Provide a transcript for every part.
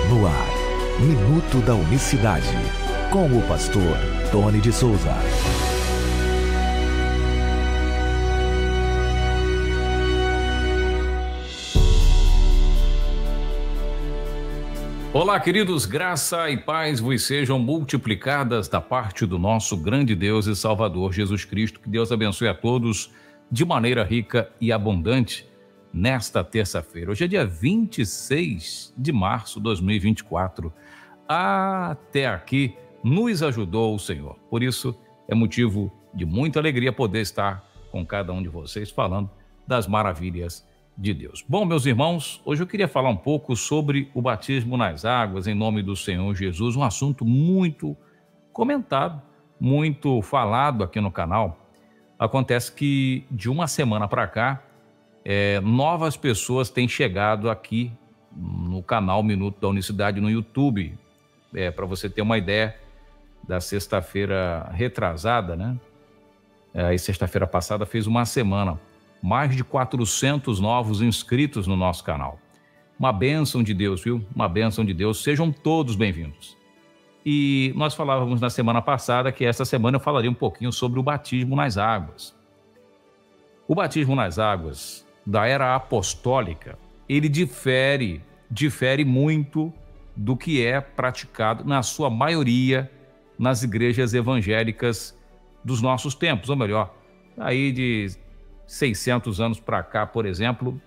No ar, Minuto da Unicidade, com o pastor Tony de Souza. Olá, queridos, graça e paz vos sejam multiplicadas da parte do nosso grande Deus e Salvador Jesus Cristo. Que Deus abençoe a todos de maneira rica e abundante nesta terça-feira. Hoje é dia 26 de março de 2024. Até aqui nos ajudou o Senhor. Por isso é motivo de muita alegria poder estar com cada um de vocês falando das maravilhas de Deus. Bom, meus irmãos, hoje eu queria falar um pouco sobre o batismo nas águas em nome do Senhor Jesus, um assunto muito comentado, muito falado aqui no canal. Acontece que de uma semana para cá, novas pessoas têm chegado aqui no canal Minuto da Unicidade no YouTube. Para você ter uma ideia, da sexta-feira retrasada, né? E sexta-feira passada fez uma semana. Mais de 400 novos inscritos no nosso canal. Uma bênção de Deus, viu? Uma bênção de Deus. Sejam todos bem-vindos. E nós falávamos na semana passada que essa semana eu falaria um pouquinho sobre o batismo nas águas. O batismo nas águas da era apostólica, ele difere muito do que é praticado, na sua maioria, nas igrejas evangélicas dos nossos tempos, ou melhor, aí de 600 anos para cá, por exemplo,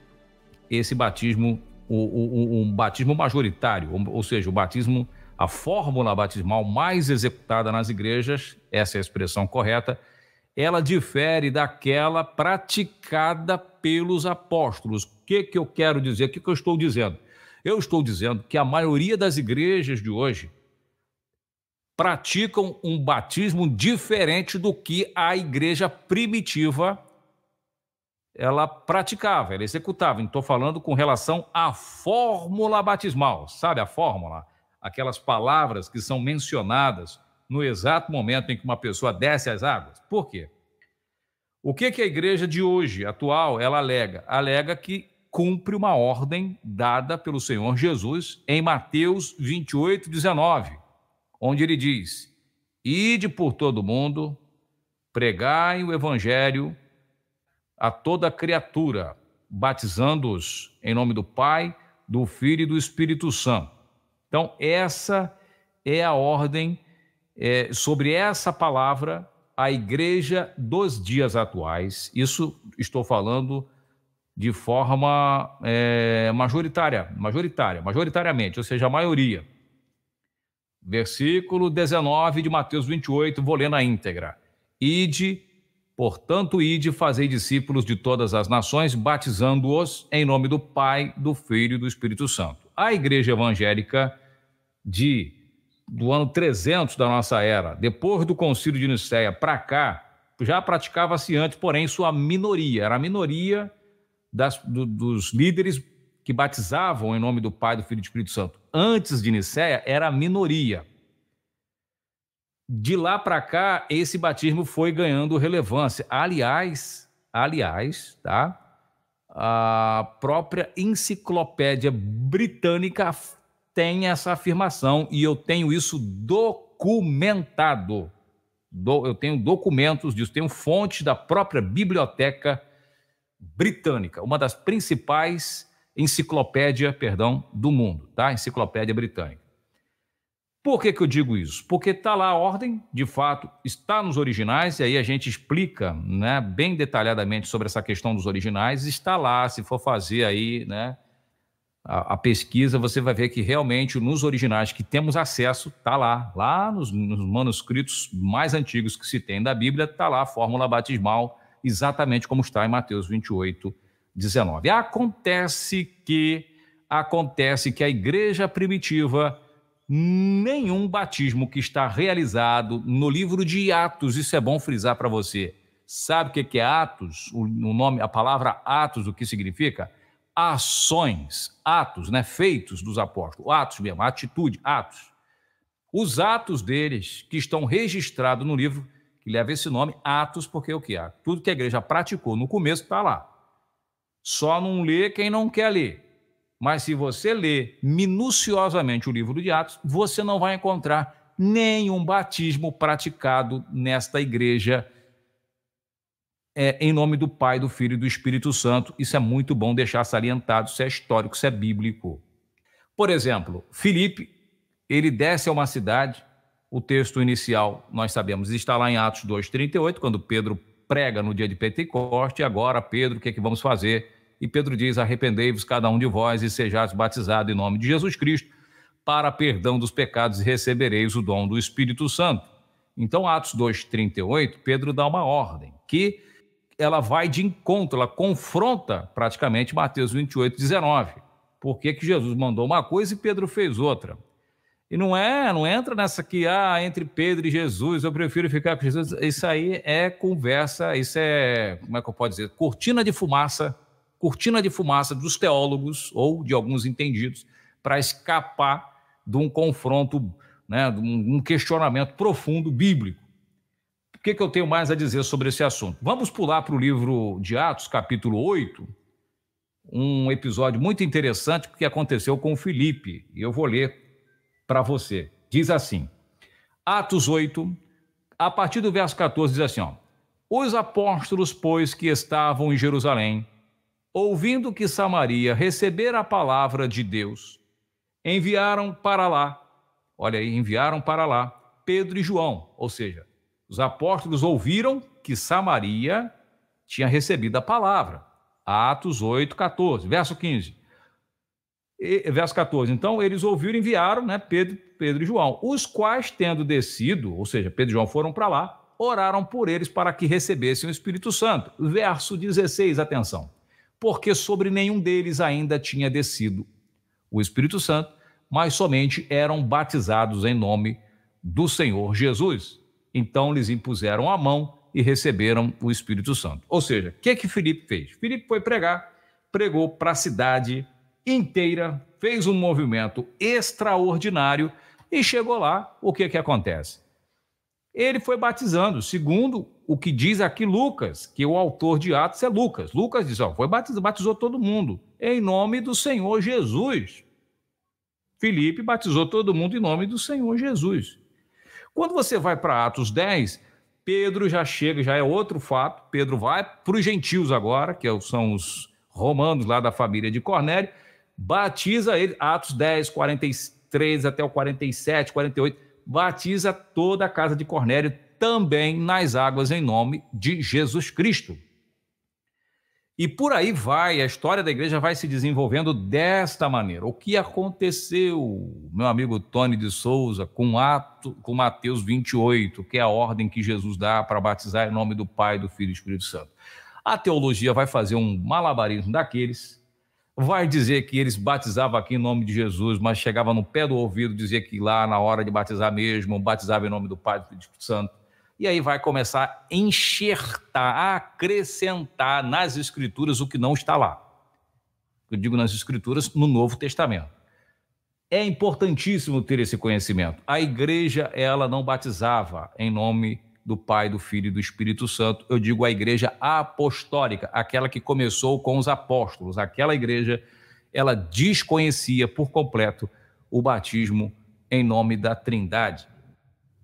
esse batismo, um batismo majoritário, ou seja, o batismo, a fórmula batismal mais executada nas igrejas, essa é a expressão correta, ela difere daquela praticada pelos apóstolos. O que eu quero dizer? O que eu estou dizendo? Eu estou dizendo que a maioria das igrejas de hoje praticam um batismo diferente do que a igreja primitiva ela praticava, ela executava. Estou falando com relação à fórmula batismal, sabe a fórmula? Aquelas palavras que são mencionadas no exato momento em que uma pessoa desce às águas. Por quê? O que a igreja de hoje, atual, ela alega? Alega que cumpre uma ordem dada pelo Senhor Jesus em Mateus 28, 19, onde ele diz: ide por todo o mundo, pregai o evangelho a toda criatura, batizando-os em nome do Pai, do Filho e do Espírito Santo. Então, essa é a ordem, sobre essa palavra, a igreja dos dias atuais. Isso estou falando de forma majoritariamente, ou seja, a maioria. Versículo 19 de Mateus 28, vou ler na íntegra. Portanto, ide, fazei discípulos de todas as nações, batizando-os em nome do Pai, do Filho e do Espírito Santo. A igreja evangélica do ano 300 da nossa era, depois do concílio de Nicéia para cá, já praticava-se antes, porém, sua minoria. Era a minoria dos líderes que batizavam em nome do Pai, do Filho e do Espírito Santo. Antes de Nicéia, era a minoria. De lá para cá, esse batismo foi ganhando relevância. Aliás, tá? A própria enciclopédia britânica tem essa afirmação e eu tenho isso documentado. Eu tenho documentos disso, tenho fontes da própria biblioteca britânica, uma das principais enciclopédias, do mundo, tá? Enciclopédia britânica. Por que eu digo isso? Porque está lá a ordem, de fato, está nos originais, e aí a gente explica, né, bem detalhadamente sobre essa questão dos originais, está lá, se for fazer aí, né, a pesquisa, você vai ver que realmente nos originais que temos acesso, está lá nos manuscritos mais antigos que se tem da Bíblia, está lá a fórmula batismal, exatamente como está em Mateus 28, 19. Acontece que a igreja primitiva, nenhum batismo que está realizado no livro de Atos, isso é bom frisar para você. Sabe o que é Atos? O nome, a palavra Atos, o que significa? Ações, atos, né? Feitos dos apóstolos, atos mesmo, atitude, atos. Os atos deles que estão registrados no livro, que leva esse nome, Atos, porque o que é? Tudo que a igreja praticou no começo está lá. Só não lê quem não quer ler. Mas se você ler minuciosamente o livro de Atos, você não vai encontrar nenhum batismo praticado nesta igreja em nome do Pai, do Filho e do Espírito Santo. Isso é muito bom deixar salientado, isso é histórico, isso é bíblico. Por exemplo, Filipe, ele desce a uma cidade, o texto inicial, nós sabemos, está lá em Atos 2:38, quando Pedro prega no dia de Pentecoste. E agora, Pedro, o que é que vamos fazer? E Pedro diz: arrependei-vos cada um de vós e sejais batizado em nome de Jesus Cristo para perdão dos pecados e recebereis o dom do Espírito Santo. Então, Atos 2:38, Pedro dá uma ordem que ela vai de encontro, ela confronta praticamente Mateus 28:19. Por que Jesus mandou uma coisa e Pedro fez outra? E não entra nessa que, entre Pedro e Jesus, eu prefiro ficar com Jesus. Isso aí é conversa, isso é, como é que eu posso dizer, cortina de fumaça dos teólogos ou de alguns entendidos para escapar de um confronto, né, de um questionamento profundo bíblico. O que eu tenho mais a dizer sobre esse assunto? Vamos pular para o livro de Atos, capítulo 8, um episódio muito interessante que aconteceu com Filipe, e eu vou ler para você. Diz assim, Atos 8, a partir do verso 14, diz assim, os apóstolos, pois, que estavam em Jerusalém, ouvindo que Samaria recebera a palavra de Deus, enviaram para lá Pedro e João, ou seja, os apóstolos ouviram que Samaria tinha recebido a palavra. Atos 8, 14, verso 15. Verso 14, então eles ouviram e enviaram, né, Pedro e João, os quais, tendo descido, ou seja, Pedro e João foram para lá, oraram por eles para que recebessem o Espírito Santo. Verso 16, atenção. Porque sobre nenhum deles ainda tinha descido o Espírito Santo, mas somente eram batizados em nome do Senhor Jesus. Então lhes impuseram a mão e receberam o Espírito Santo. Ou seja, o que Filipe fez? Filipe foi pregar, pregou para a cidade inteira, fez um movimento extraordinário e chegou lá, o que acontece? Ele foi batizando, segundo o que diz aqui Lucas, que o autor de Atos é Lucas. Lucas diz, batizou todo mundo, em nome do Senhor Jesus. Filipe batizou todo mundo em nome do Senhor Jesus. Quando você vai para Atos 10, Pedro já chega, já é outro fato, Pedro vai para os gentios agora, que são os romanos lá da família de Cornélio, batiza ele, Atos 10, 43 até o 47, 48, batiza toda a casa de Cornélio também nas águas em nome de Jesus Cristo. E por aí vai, a história da igreja vai se desenvolvendo desta maneira. O que aconteceu, meu amigo Tony de Souza, com Mateus 28, que é a ordem que Jesus dá para batizar em nome do Pai, do Filho e do Espírito Santo? A teologia vai fazer um malabarismo daqueles, vai dizer que eles batizavam aqui em nome de Jesus, mas chegava no pé do ouvido, dizia que lá na hora de batizar mesmo, batizava em nome do Pai, do Filho e do Espírito Santo. E aí vai começar a enxertar, a acrescentar nas Escrituras o que não está lá. Eu digo nas Escrituras, no Novo Testamento. É importantíssimo ter esse conhecimento. A igreja, ela não batizava em nome do Pai, do Filho e do Espírito Santo. Eu digo a igreja apostólica, aquela que começou com os apóstolos. Aquela igreja, ela desconhecia por completo o batismo em nome da Trindade.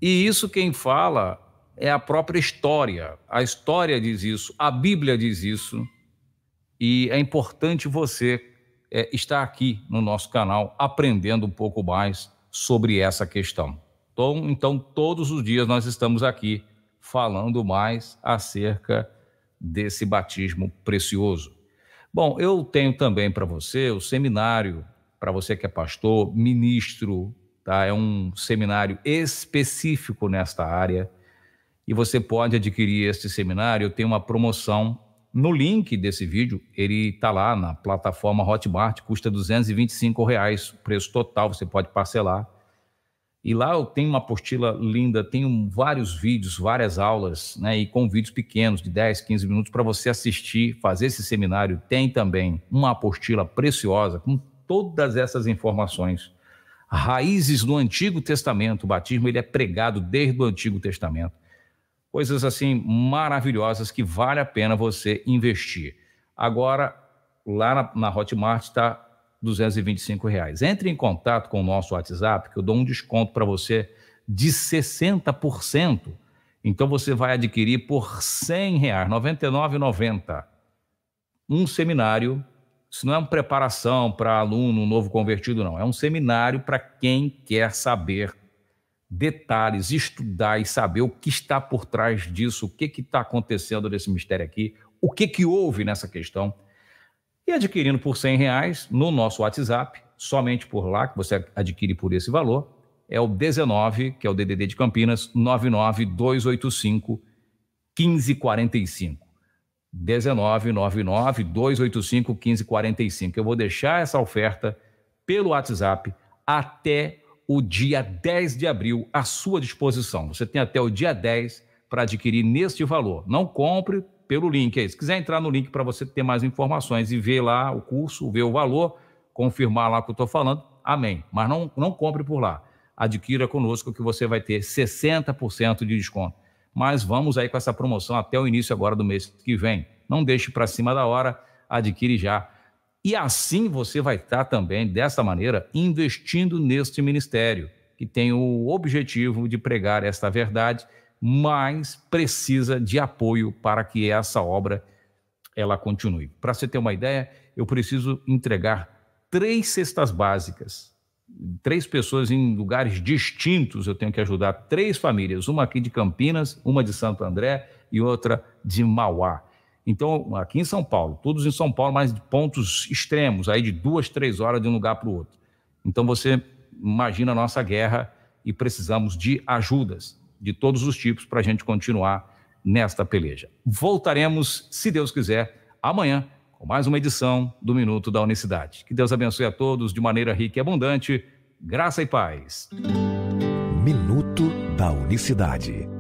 E isso quem fala é a própria história. A história diz isso, a Bíblia diz isso, e é importante você estar aqui no nosso canal aprendendo um pouco mais sobre essa questão. Então, todos os dias nós estamos aqui falando mais acerca desse batismo precioso. Bom, eu tenho também para você o seminário, para você que é pastor, ministro, tá? É um seminário específico nesta área, e você pode adquirir este seminário. Eu tenho uma promoção no link desse vídeo, ele está lá na plataforma Hotmart, custa R$225, o preço total, você pode parcelar. E lá eu tenho uma apostila linda, tenho vários vídeos, várias aulas, né, e com vídeos pequenos, de 10, 15 minutos, para você assistir, fazer esse seminário. Tem também uma apostila preciosa, com todas essas informações. Raízes do Antigo Testamento, o batismo ele é pregado desde o Antigo Testamento. Coisas assim maravilhosas que vale a pena você investir. Agora, lá na Hotmart está R$225. Entre em contato com o nosso WhatsApp, que eu dou um desconto para você de 60%. Então você vai adquirir por R$100, R$ 99,90. Um seminário. Isso não é uma preparação para aluno novo convertido, não. É um seminário para quem quer saber detalhes, estudar e saber o que está por trás disso, o que está acontecendo nesse mistério aqui, o que houve nessa questão. E adquirindo por R$100 no nosso WhatsApp, somente por lá, que você adquire por esse valor, é o 19, que é o DDD de Campinas, 99285-1545. 1999-285-1545. Eu vou deixar essa oferta pelo WhatsApp até o dia 10 de abril à sua disposição. Você tem até o dia 10 para adquirir neste valor. Não compre pelo link aí. Se quiser entrar no link para você ter mais informações e ver lá o curso, ver o valor, confirmar lá o que eu estou falando, amém. Mas não compre por lá. Adquira conosco que você vai ter 60% de desconto. Mas vamos aí com essa promoção até o início agora do mês que vem. Não deixe para cima da hora, adquire já. E assim você vai estar também, dessa maneira, investindo neste ministério, que tem o objetivo de pregar esta verdade, mas precisa de apoio para que essa obra ela continue. Para você ter uma ideia, eu preciso entregar 3 cestas básicas. 3 pessoas em lugares distintos, eu tenho que ajudar 3 famílias, uma aqui de Campinas, uma de Santo André e outra de Mauá. Então, aqui em São Paulo, todos em São Paulo, mas de pontos extremos, aí de 2, 3 horas de um lugar para o outro. Então, você imagina a nossa guerra e precisamos de ajudas de todos os tipos para a gente continuar nesta peleja. Voltaremos, se Deus quiser, amanhã, com mais uma edição do Minuto da Unicidade. Que Deus abençoe a todos de maneira rica e abundante. Graça e paz. Minuto da Unicidade.